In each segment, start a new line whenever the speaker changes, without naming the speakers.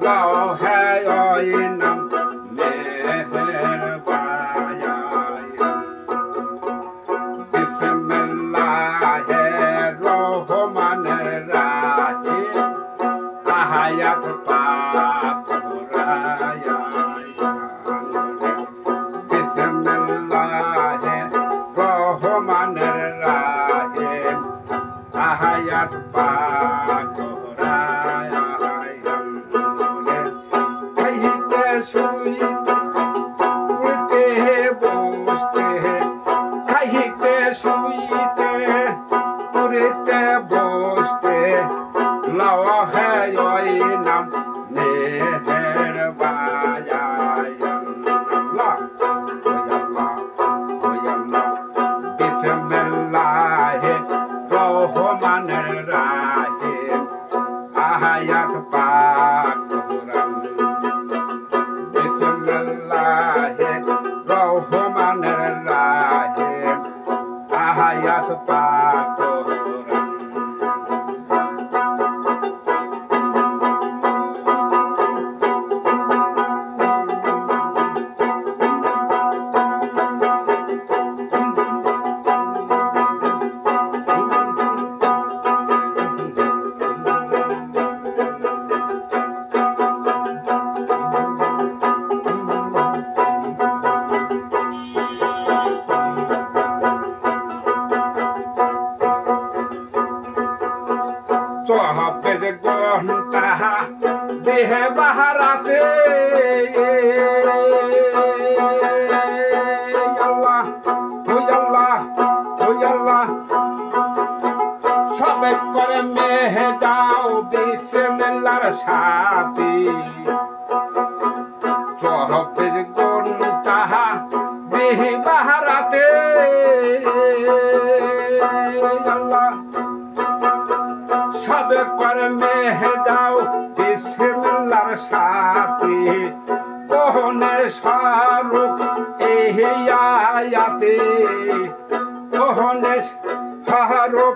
लौहे नाम मेहरबाया बिस्मिल्लाहिर्रहमानिर्रहीम आहायात पाक हुराया बिस्मिल्लाहिर्रहमानिर्रहीम आहायात पाक हुराया कहिते सुईते उड़ते बसते खाइते शुइते उड़ते बसते लौहे नाम मेहरबाया बिस्मिल्लाहिर्रहमानिर्रहीम आहायात पाक कुरान बिस्मिल्लाहिर्रहमानिर्रहीम आहायात पाक कुरान চব্বিশ ঘন্টা দেহে বাহারাতে আল্লাহ আল্লাহ সবে করে মেহে যাও বিসমিল্লাহর সাথে চব্বিশ ঘন্টা দেহে বাহারাতে আল্লাহ সবে কর্মে যাও বিসমিল্লাহর সাথে কোহনে স্বরূপ এই আয়াতে কোহনে স্বরূপ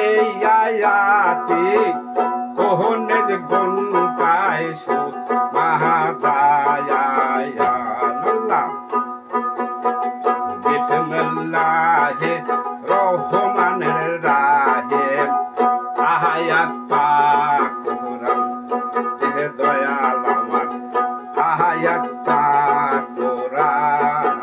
এই আয়াতে কোহনে গুণ পাইছো মাহাতায়া আল্লাহ বিসমিল্লাহির্রহমানির্রহিম আহায়াত পাক কুরান হে দয়াল আমার আহায়াত পাক কুরান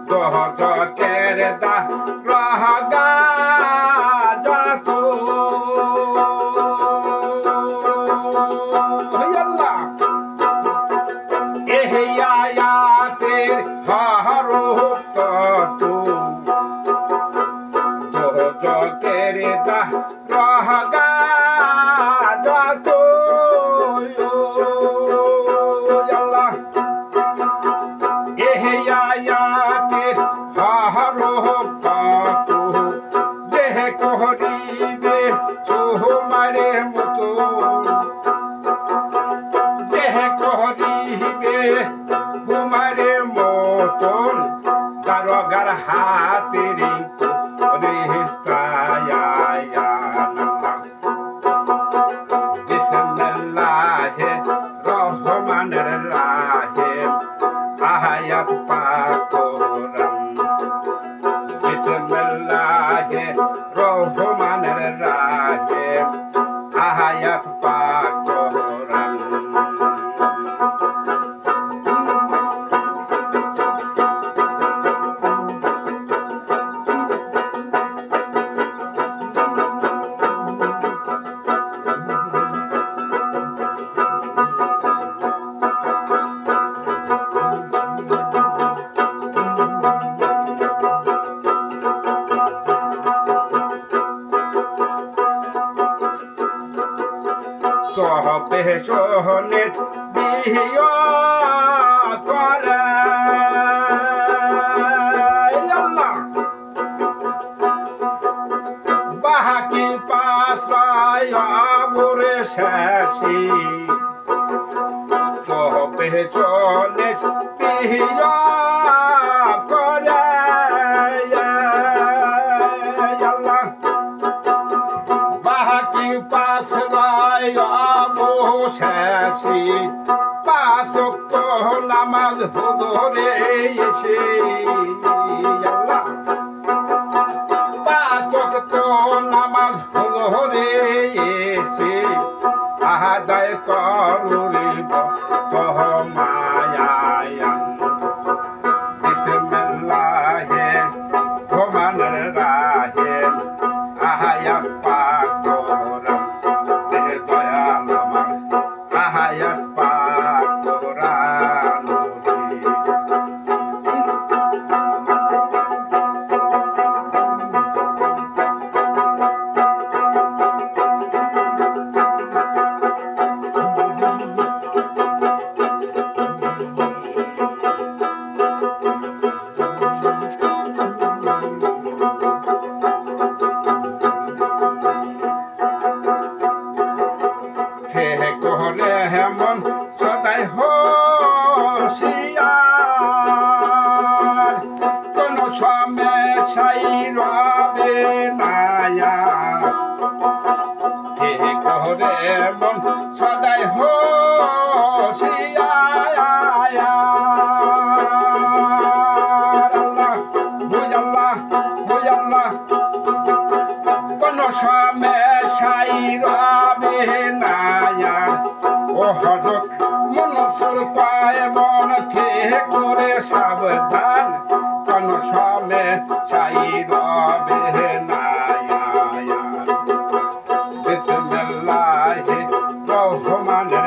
দহকেরদা রহগা যত আল্লাহ এই আয়াতের হরফ তত দহকেরদা রহগা যত আল্লাহ এই আয়াতের হরফ তত যে করিবে সোহমারে মতো যে করিবে হুমারে মতন দারোগার হাতের বিসমিল্লাহির্রহমানির্রহিম আহায়াত পাক কুরান বিসমিল্লাহির্রহমানির্রহিম আহায়াত পাক কুরান চবে শোনে বিয় করে আল্লাহ বাহাকি পাশ্রয় বুরে শেষি চবে শোনে বিয় করে আল্লাহ বাহাকি পাশ্রয় শেষি পাঁচ ওয়াক্ত নামাজ হুজুরে এসে আল্লাহ পাঁচ ওয়াক্ত নামাজ হুজুরে এসে আদায় করিব তহ মায়ায়ান বিসমিল্লাহে রহমানির রাহিম আয়াত পাক কোরআন দেহে দয়াল আমার আয়াত পাক কোরআন করে হেমন সদাই হুঁশিয়ার কোন সমস্যাই রবে নায়া কে করে মন সদাই হুঁশিয়ার আল্লাহ আল্লাহ আল্লাহ কোন সমস্যাই রবে নায়া ও হযরত মনসুর পায় মন থেকে করে সাবধান কোন সমস্যাই রবে নায়া বিসমিল্লাহির রহমানির